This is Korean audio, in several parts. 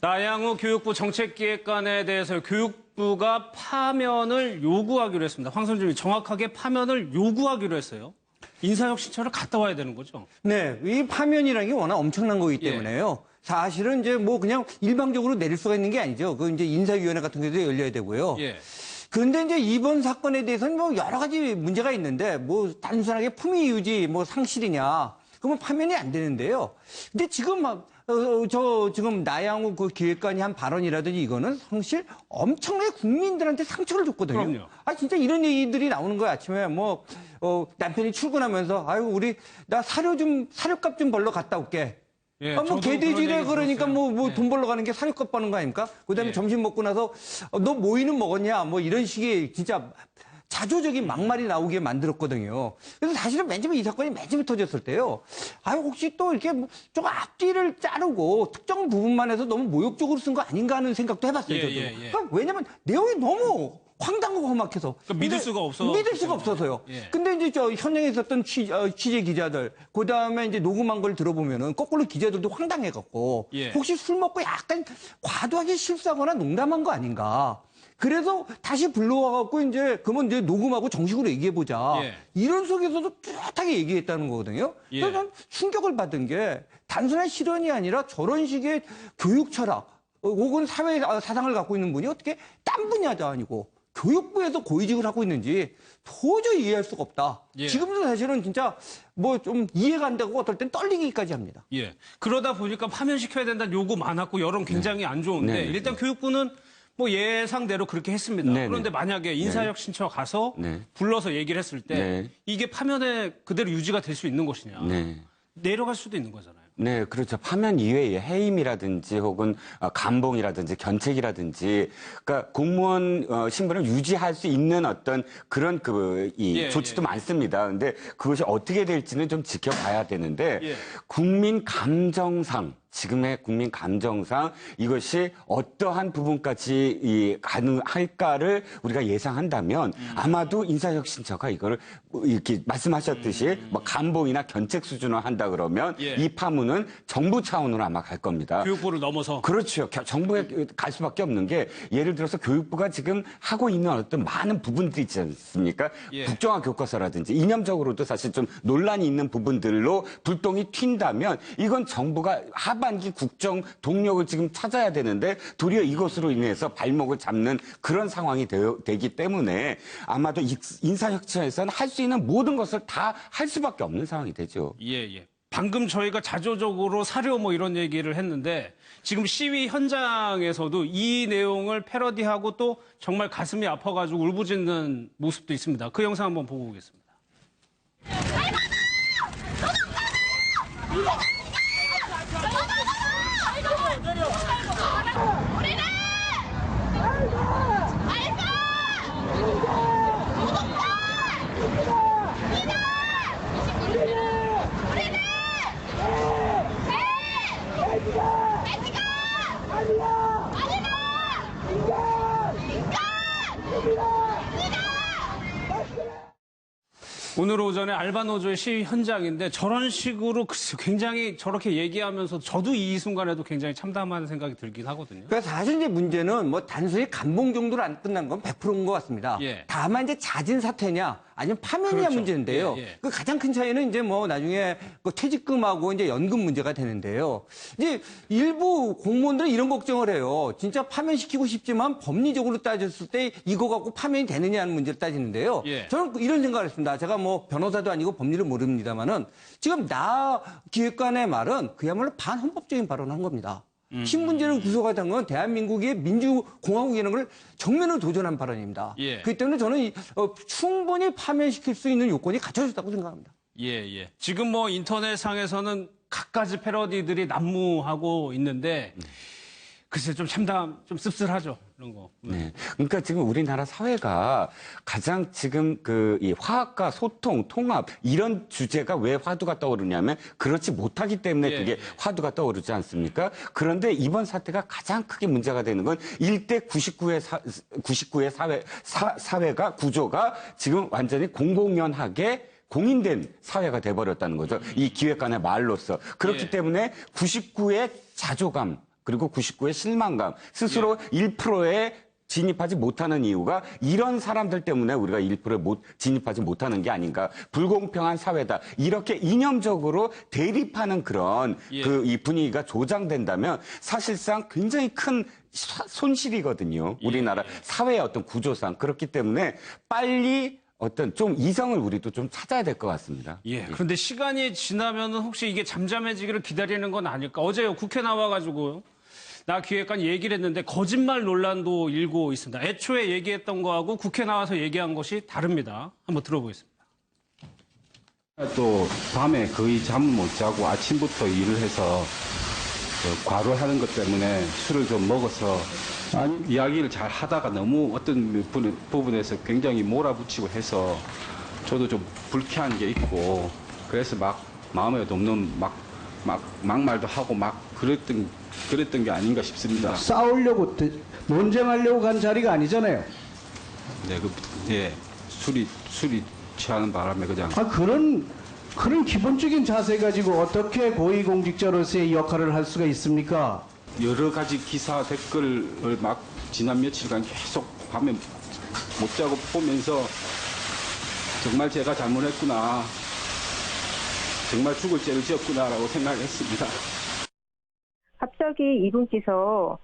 나양호 교육부 정책기획관에 대해서 교육부가 파면을 요구하기로 했습니다. 황선준이 정확하게 파면을 요구하기로 했어요. 인사혁신처를 갔다 와야 되는 거죠. 네, 이 파면이라는 게 워낙 엄청난 거기 때문에요. 사실은 이제 뭐 그냥 일방적으로 내릴 수가 있는 게 아니죠. 그 이제 인사위원회 같은 게도 열려야 되고요. 예. 그런데 이제 이번 사건에 대해서는 뭐 여러 가지 문제가 있는데 뭐 단순하게 품위 유지 뭐 상실이냐 그러면 파면이 안 되는데요. 근데 지금 지금 나양호 그 기획관이 한 발언이라든지 이거는 사실 엄청나게 국민들한테 상처를 줬거든요. 그럼요. 진짜 이런 얘기들이 나오는 거야. 아침에 남편이 출근하면서 나 사료값 좀 벌러 갔다 올게. 예, 뭐 개돼지래 그러니까 예. 돈 벌러 가는 게 사료값 버는 거 아닙니까? 그다음에 예. 점심 먹고 나서 너 모이는 먹었냐? 뭐 이런 식의 진짜 자조적인 막말이 나오게 만들었거든요. 그래서 사실은 맨 처음에 이 사건이 맨 처음에 터졌을 때요. 혹시 또 이렇게 좀 앞뒤를 자르고 특정 부분만 해서 너무 모욕적으로 쓴 거 아닌가 하는 생각도 해봤어요. 저도. 그러니까 왜냐면 내용이 너무 황당하고 험악해서. 그러니까 믿을 수가 없어. 믿을 수가 없어서요. 예. 근데 이제 현장에 있었던 취재 기자들, 그 다음에 이제 녹음한 걸 들어보면은 거꾸로 기자들도 황당해갖고. 예. 혹시 술 먹고 약간 과도하게 실수하거나 농담한 거 아닌가. 그래서 다시 불러와갖고 그러면 이제 녹음하고 정식으로 얘기해보자. 예. 이런 속에서도 뚜렷하게 얘기했다는 거거든요. 예. 그래서 난 충격을 받은 게 단순한 실언이 아니라 저런 식의 교육 철학, 혹은 사회 사상을 갖고 있는 분이 어떻게 딴 분야도 아니고 교육부에서 고위직을 하고 있는지 도저히 이해할 수가 없다. 예. 지금도 사실은 진짜 뭐 좀 이해가 안 되고 어떨 땐 떨리기까지 합니다. 예. 그러다 보니까 파면시켜야 된다는 요구 많았고 여론 굉장히 안 좋은데 네. 일단 교육부는 뭐 예상대로 그렇게 했습니다. 네. 그런데 만약에 인사혁신처 가서 네. 불러서 얘기를 했을 때 네. 이게 파면에 그대로 유지가 될 수 있는 것이냐. 네. 내려갈 수도 있는 거잖아요. 네, 그렇죠. 파면 이외에 해임이라든지 혹은 감봉이라든지 견책이라든지, 그러니까 공무원 신분을 유지할 수 있는 어떤 그런 조치도 많습니다. 근데 그것이 어떻게 될지는 좀 지켜봐야 되는데 국민 감정상. 지금의 국민 감정상 이것이 어떠한 부분까지 가능할까를 우리가 예상한다면 아마도 인사혁신처가 이거를 이렇게 말씀하셨듯이 뭐 감봉이나 견책 수준을 한다 그러면 이 파문은 정부 차원으로 아마 갈 겁니다. 교육부를 넘어서. 그렇죠. 정부에 갈 수밖에 없는 게 예를 들어서 교육부가 지금 하고 있는 어떤 많은 부분들이 있지 않습니까? 국정화 교과서라든지 이념적으로도 사실 좀 논란이 있는 부분들로 불똥이 튄다면 이건 정부가 하반기 국정 동력을 지금 찾아야 되는데 도리어 이것으로 인해서 발목을 잡는 그런 상황이 되기 때문에 아마도 인사혁신처에서는 할 수 있는 모든 것을 다 할 수밖에 없는 상황이 되죠. 예. 방금 저희가 자조적으로 사료 뭐 이런 얘기를 했는데 지금 시위 현장에서도 이 내용을 패러디하고 또 정말 가슴이 아파가지고 울부짖는 모습도 있습니다. 그 영상 한번 보고 오겠습니다. 오늘 오전에 알바노조의 시위 현장인데 저런 식으로 굉장히 저렇게 얘기하면서 저도 이 순간에도 굉장히 참담한 생각이 들긴 하거든요. 그러니까 사실 이제 문제는 뭐 단순히 감봉 정도로 안 끝난 건 100%인 것 같습니다. 다만 이제 잦은 사퇴냐 아니면 파면이냐 그렇죠. 문제인데요. 그 가장 큰 차이는 이제 뭐 나중에 그 퇴직금하고 이제 연금 문제가 되는데요. 이제 일부 공무원들은 이런 걱정을 해요. 진짜 파면시키고 싶지만 법리적으로 따졌을 때 이거 갖고 파면이 되느냐는 문제를 따지는데요. 저는 이런 생각을 했습니다. 제가 뭐 변호사도 아니고 법리를 모릅니다만은 지금 나 기획관의 말은 그야말로 반헌법적인 발언을 한 겁니다. 신문제를 구속하다는 건 대한민국의 민주공화국이라는 걸 정면으로 도전한 발언입니다. 그렇기 때문에 저는 충분히 파면시킬 수 있는 요건이 갖춰졌다고 생각합니다. 지금 뭐 인터넷상에서는 갖가지 패러디들이 난무하고 있는데 글쎄 좀 좀 씁쓸하죠. 이런 거. 네. 그러니까 지금 우리나라 사회가 가장 지금 이 화합과 소통, 통합 이런 주제가 왜 화두가 떠오르냐면 그렇지 못하기 때문에 그게 화두가 떠오르지 않습니까? 그런데 이번 사태가 가장 크게 문제가 되는 건 일대 99의 사회가 구조가 지금 완전히 공공연하게 공인된 사회가 돼버렸다는 거죠. 이 기획관의 말로서. 그렇기 때문에 99의 자조감, 그리고 99의 실망감, 스스로 1%에 진입하지 못하는 이유가 이런 사람들 때문에 우리가 1%에 진입하지 못하는 게 아닌가. 불공평한 사회다. 이렇게 이념적으로 대립하는 그런 이 분위기가 조장된다면 사실상 굉장히 큰 손실이거든요. 우리나라 사회의 어떤 구조상. 그렇기 때문에 빨리 어떤 좀 이성을 우리도 좀 찾아야 될 것 같습니다. 그런데 시간이 지나면은 혹시 이게 잠잠해지기를 기다리는 건 아닐까? 어제요, 국회 나와가지고 나 기획관 얘기를 했는데 거짓말 논란도 일고 있습니다. 애초에 얘기했던 거하고 국회 나와서 얘기한 것이 다릅니다. 한번 들어보겠습니다. 또 밤에 거의 잠을 못 자고 아침부터 일을 해서 과로하는 것 때문에 술을 좀 먹어서 이야기를 잘 하다가 너무 어떤 부분에서 굉장히 몰아붙이고 해서 저도 좀 불쾌한 게 있고 그래서 막 마음에 없는 막말도 하고 막 그랬던 게 아닌가 싶습니다. 싸우려고 논쟁하려고 간 자리가 아니잖아요. 네, 술이 취하는 바람에 그냥. 그런 기본적인 자세 가지고 어떻게 고위공직자로서의 역할을 할 수가 있습니까? 여러 가지 기사 댓글을 막 지난 며칠간 계속 밤에 못 자고 보면서 정말 제가 잘못했구나. 정말 죽을 죄를 지었구나라고 생각했습니다. 갑자기 이분께서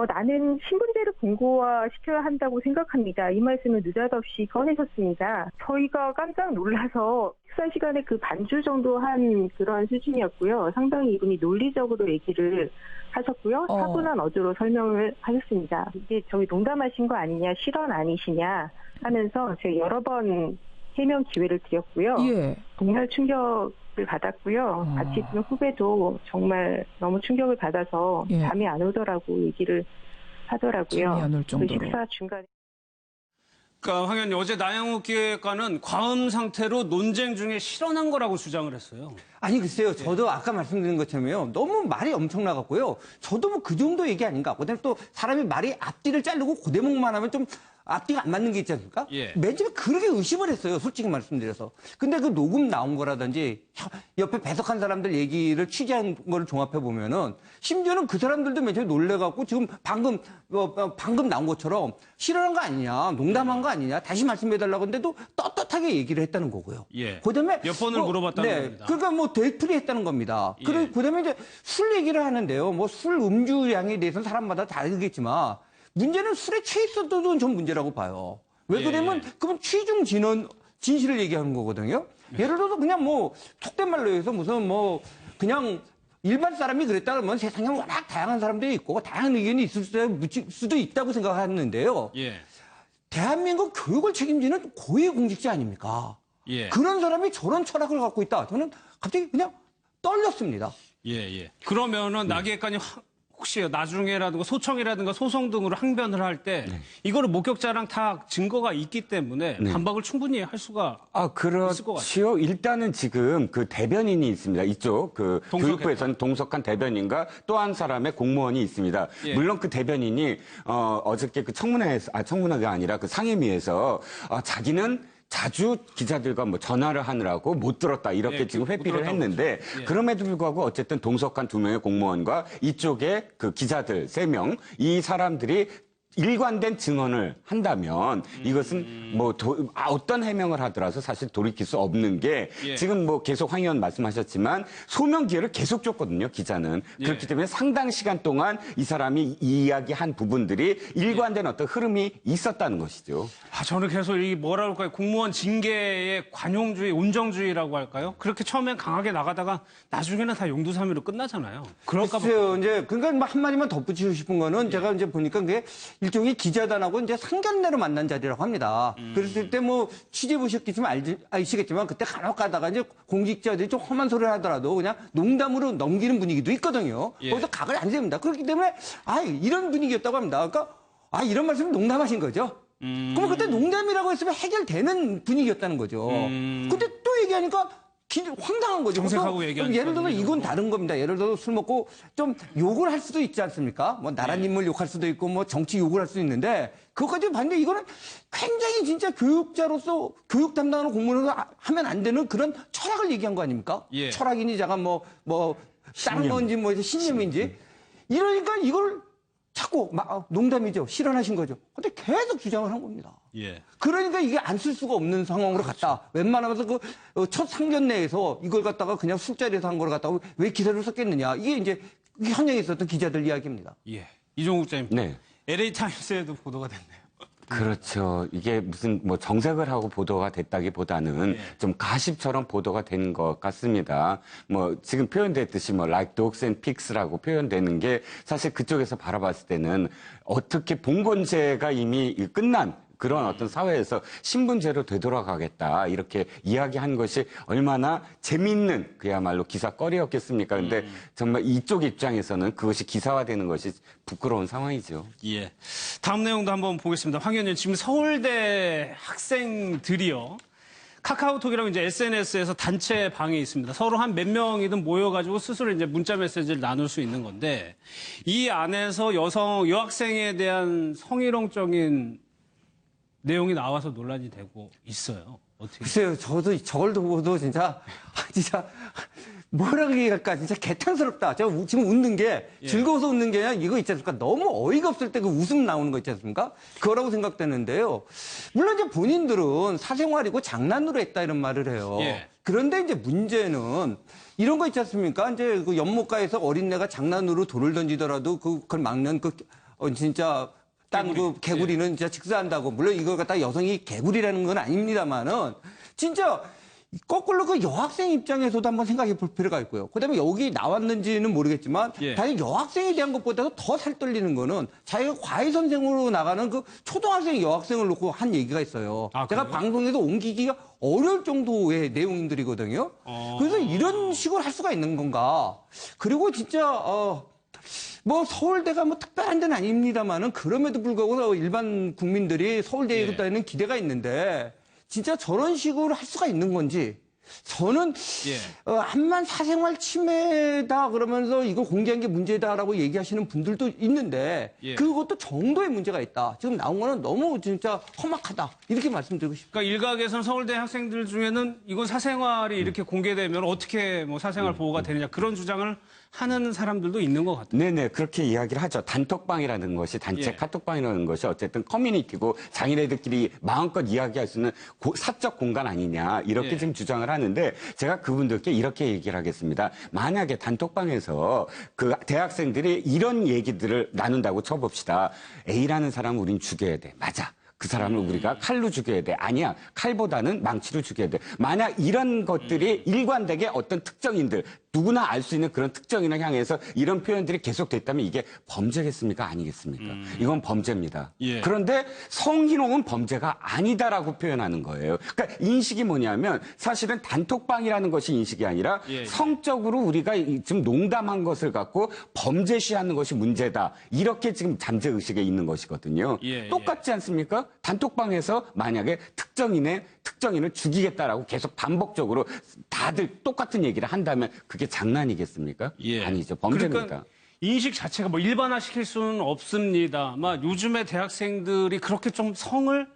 나는 신분제를 공고화시켜야 한다고 생각합니다. 이 말씀을 느닷없이 꺼내셨습니다. 저희가 깜짝 놀라서 식사 시간에 그 반주 정도 한 그런 수준이었고요. 상당히 이분이 논리적으로 얘기를 하셨고요. 차분한 어조로 설명을 하셨습니다. 이게 저희 농담하신 거 아니냐, 실언 아니시냐 하면서 제가 여러 번 해명 기회를 드렸고요. 정말 충격을 받았고요. 같이 있는 후배도 정말 너무 충격을 받아서 잠이 안 오더라고 얘기를 하더라고요. 잠이 안 올 정도로. 그 식사 중간에. 그러니까 황 의원님, 어제 나영욱 기획관은 과음 상태로 논쟁 중에 실언한 거라고 주장을 했어요. 아니 글쎄요. 저도 아까 말씀드린 것처럼요. 너무 말이 엄청나갖고요. 저도 뭐 그 정도 얘기 아닌가. 그다음에 또 사람이 말이 앞뒤를 자르고 고대목만 하면 좀 앞뒤가 안 맞는 게 있지 않습니까? 맨 처음에 그렇게 의심을 했어요. 솔직히 말씀드려서. 근데 그 녹음 나온 거라든지 옆에 배석한 사람들 얘기를 취재한 걸 종합해 보면은 심지어는 그 사람들도 맨 처음에 놀래갖고 지금 방금 나온 것처럼 실언한 거 아니냐, 농담한 거 아니냐, 다시 말씀해달라고 했는데도 떳떳하게 얘기를 했다는 거고요. 그다음에 몇 번을 물어봤다는 겁니다. 그러니까 뭐 되풀이했다는 겁니다. 그다음에 이제 술 얘기를 하는데요. 뭐 술 음주량에 대해서는 사람마다 다르겠지만. 문제는 술에 취해 있어도 전 문제라고 봐요. 왜 그러면 그건 취중 진실을 얘기하는 거거든요. 예를 들어서 그냥 뭐 속된 말로 해서 무슨 뭐 그냥 일반 사람이 그랬다 그러면 세상에 워낙 다양한 사람들이 있고 다양한 의견이 있을 수도 있다고 생각하는데요. 대한민국 교육을 책임지는 고위공직자 아닙니까? 그런 사람이 저런 철학을 갖고 있다. 저는 갑자기 그냥 떨렸습니다. 그러면은 나 기획관이 혹시 나중에라든가 소청이라든가 소송 등으로 항변을 할 때 이거는 목격자랑 다 증거가 있기 때문에 반박을 충분히 할 수가 있을 것 같아요. 그렇지요. 일단은 지금 그 대변인이 있습니다. 이쪽 그 교육부에서는 동석한 대변인과 또 한 사람의 공무원이 있습니다. 물론 그 대변인이 어저께 그 청문회가 아니라 그 상임위에서 자기는 자주 기자들과 뭐 전화를 하느라고 못 들었다 이렇게 지금 회피를 했는데 그럼에도 불구하고 어쨌든 동석한 2명의 공무원과 이쪽에 그 기자들 3명 이 사람들이 일관된 증언을 한다면 이것은 뭐 어떤 해명을 하더라도 사실 돌이킬 수 없는 게 지금 뭐 계속 황 의원 말씀하셨지만 소명 기회를 계속 줬거든요, 기자는. 그렇기 때문에 상당 시간 동안 이 사람이 이야기한 부분들이 일관된 어떤 흐름이 있었다는 것이죠. 저는 계속 이 뭐라 그럴까요? 공무원 징계의 관용주의, 온정주의라고 할까요? 그렇게 처음엔 강하게 나가다가 나중에는 다 용두사미로 끝나잖아요. 그럴까 봐. 글쎄요, 이제 그러니까 뭐 한마디만 덧붙이고 싶은 거는 제가 이제 보니까 그게 일종의 기자단하고 이제 상견례로 만난 자리라고 합니다. 그랬을 때 뭐 취재 보셨겠지만 아시겠지만 그때 간혹 가다가 이제 공직자들이 좀 험한 소리를 하더라도 그냥 농담으로 넘기는 분위기도 있거든요. 거기서 각을 안 세웁니다. 그렇기 때문에 이런 분위기였다고 합니다. 그러니까 이런 말씀은 농담하신 거죠. 그러면 그때 농담이라고 했으면 해결되는 분위기였다는 거죠. 근데 또 얘기하니까 황당한 거죠. 정색하고 얘기하니까. 예를 들어서 이건 다른 겁니다. 예를 들어서 술 먹고 좀 욕을 할 수도 있지 않습니까? 뭐 나라님을 욕할 수도 있고 뭐 정치 욕을 할 수도 있는데 그것까지 봤는데 이거는 굉장히 진짜 교육자로서 교육 담당하는 공무원으로 하면 안 되는 그런 철학을 얘기한 거 아닙니까? 철학인지 자가 딴 건지 뭐 신념인지 이러니까 이걸 자꾸 농담이죠. 실현하신 거죠. 근데 계속 주장을 한 겁니다. 예. 그러니까 이게 안 쓸 수가 없는 상황으로 갔다. 웬만하면서 그 첫 상견례에서 이걸 갖다가 그냥 술자리에서 한 걸 갖다가 왜 기사를 썼겠느냐. 이게 이제 현장에 있었던 기자들 이야기입니다. 예. 이종국 장님. 네. LA 타임스에도 보도가 됐네요. 그렇죠. 이게 무슨 뭐 정색을 하고 보도가 됐다기보다는 좀 가십처럼 보도가 된 것 같습니다. 뭐 지금 표현됐듯이 뭐 like dogs and pigs라고 표현되는 게 사실 그쪽에서 바라봤을 때는 어떻게 봉건제가 이미 끝난 그런 어떤 사회에서 신분제로 되돌아가겠다 이렇게 이야기한 것이 얼마나 재미있는 그야말로 기사거리였겠습니까? 근데 정말 이쪽 입장에서는 그것이 기사화되는 것이 부끄러운 상황이죠. 예. 다음 내용도 한번 보겠습니다. 황 의원님, 지금 서울대 학생들이요. 카카오톡이라고 이제 SNS에서 단체 방이 있습니다. 서로 한 몇 명이든 모여가지고 스스로 이제 문자 메시지를 나눌 수 있는 건데 이 안에서 여학생에 대한 성희롱적인 내용이 나와서 논란이 되고 있어요. 어떻게? 글쎄요, 저도 저걸 보고도 진짜 뭐라고 얘기할까? 진짜 개탄스럽다. 제가 지금 웃는 게 즐거워서 웃는 게 아니라 이거 있지 않습니까? 너무 어이가 없을 때 그 웃음 나오는 거 있지 않습니까? 그거라고 생각되는데요. 물론 이제 본인들은 사생활이고 장난으로 했다 이런 말을 해요. 예. 그런데 이제 문제는 이런 거 있지 않습니까? 이제 그 연못가에서 어린애가 장난으로 돌을 던지더라도 그걸 막는 진짜 딴 그 개구리는 진짜 직사한다고. 물론 이걸 갖다 여성이 개구리라는 건 아닙니다만은 진짜 거꾸로 그 여학생 입장에서도 한번 생각해 볼 필요가 있고요. 그다음에 여기 나왔는지는 모르겠지만 당연히 여학생에 대한 것보다도 더 살떨리는 거는 자기가 과외 선생으로 나가는 그 초등학생 여학생을 놓고 한 얘기가 있어요. 제가 방송에서 옮기기가 어려울 정도의 내용들이거든요. 그래서 이런 식으로 할 수가 있는 건가? 그리고 진짜 뭐 서울대가 뭐 특별한 데는 아닙니다만은 그럼에도 불구하고 일반 국민들이 서울대에 대한 기대가 있는데 진짜 저런 식으로 할 수가 있는 건지 저는 암만 사생활 침해다 그러면서 이거 공개한 게 문제다라고 얘기하시는 분들도 있는데 그것도 정도의 문제가 있다. 지금 나온 거는 너무 진짜 험악하다. 이렇게 말씀드리고 싶습니다. 그러니까 일각에서는 서울대 학생들 중에는 이건 사생활이 이렇게 공개되면 어떻게 뭐 사생활 보호가 되느냐 그런 주장을 하는 사람들도 있는 것 같아요. 네네, 그렇게 이야기를 하죠. 단톡방이라는 것이, 단체 카톡방이라는 것이 어쨌든 커뮤니티고 자기네들끼리 마음껏 이야기할 수 있는 사적 공간 아니냐, 이렇게 지금 주장을 하는데 제가 그분들께 이렇게 얘기를 하겠습니다. 만약에 단톡방에서 그 대학생들이 이런 얘기들을 나눈다고 쳐봅시다. A라는 사람을 우린 죽여야 돼. 맞아. 그 사람을 우리가 칼로 죽여야 돼. 아니야. 칼보다는 망치로 죽여야 돼. 만약 이런 것들이 일관되게 어떤 특정인들, 누구나 알 수 있는 그런 특정인을 향해서 이런 표현들이 계속됐다면 이게 범죄겠습니까? 아니겠습니까? 이건 범죄입니다. 그런데 성희롱은 범죄가 아니다라고 표현하는 거예요. 그러니까 인식이 뭐냐면 사실은 단톡방이라는 것이 인식이 아니라 성적으로 우리가 지금 농담한 것을 갖고 범죄시하는 것이 문제다. 이렇게 지금 잠재의식에 있는 것이거든요. 똑같지 않습니까? 단톡방에서 만약에 특정인을 죽이겠다라고 계속 반복적으로 다들 똑같은 얘기를 한다면 그게 장난이겠습니까? 아니죠. 범죄입니다. 그러니까 인식 자체가 뭐 일반화시킬 수는 없습니다. 요즘에 대학생들이 그렇게 좀 성을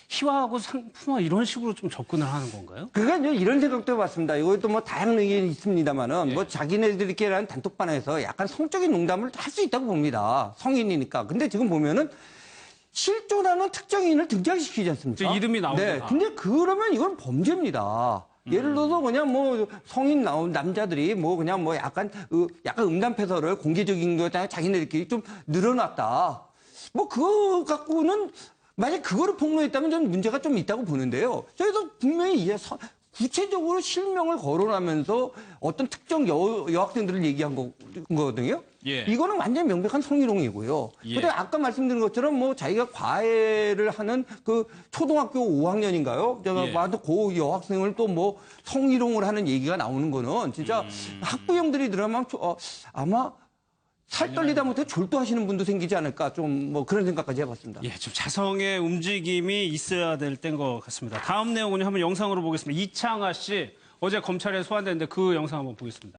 희화하고 상품화 이런 식으로 좀 접근을 하는 건가요? 그러니까 이런 생각도 해봤습니다. 이것도 뭐 다양한 의견이 있습니다만은 뭐 자기네들끼리는 단톡방에서 약간 성적인 농담을 할 수 있다고 봅니다. 성인이니까. 근데 지금 보면은 실존하는 특정인을 등장시키지 않습니까? 이름이 나오잖아. 네. 근데 그러면 이건 범죄입니다. 예를 들어서 그냥 뭐 성인 나온 남자들이 뭐 그냥 뭐 약간 음담패설을 공개적인 거 자기네들끼리 좀 늘어났다. 뭐 그거 갖고는 만약 그거를 폭로했다면 저는 문제가 좀 있다고 보는데요. 저희도 분명히 구체적으로 실명을 거론하면서 어떤 특정 여학생들을 얘기한 거거든요. 이거는 완전히 명백한 성희롱이고요. 근데 아까 말씀드린 것처럼 뭐 자기가 과외를 하는 그 초등학교 5학년인가요? 제가 그 여학생을 또 뭐 성희롱을 하는 얘기가 나오는 거는 진짜 학부형들이 들으면 아마 살 떨리다 못해 졸도하시는 분도 생기지 않을까 좀 뭐 그런 생각까지 해봤습니다. 좀 자성의 움직임이 있어야 될 때인 것 같습니다. 다음 내용은 한번 영상으로 보겠습니다. 이창하 씨 어제 검찰에 소환됐는데 그 영상 한번 보겠습니다.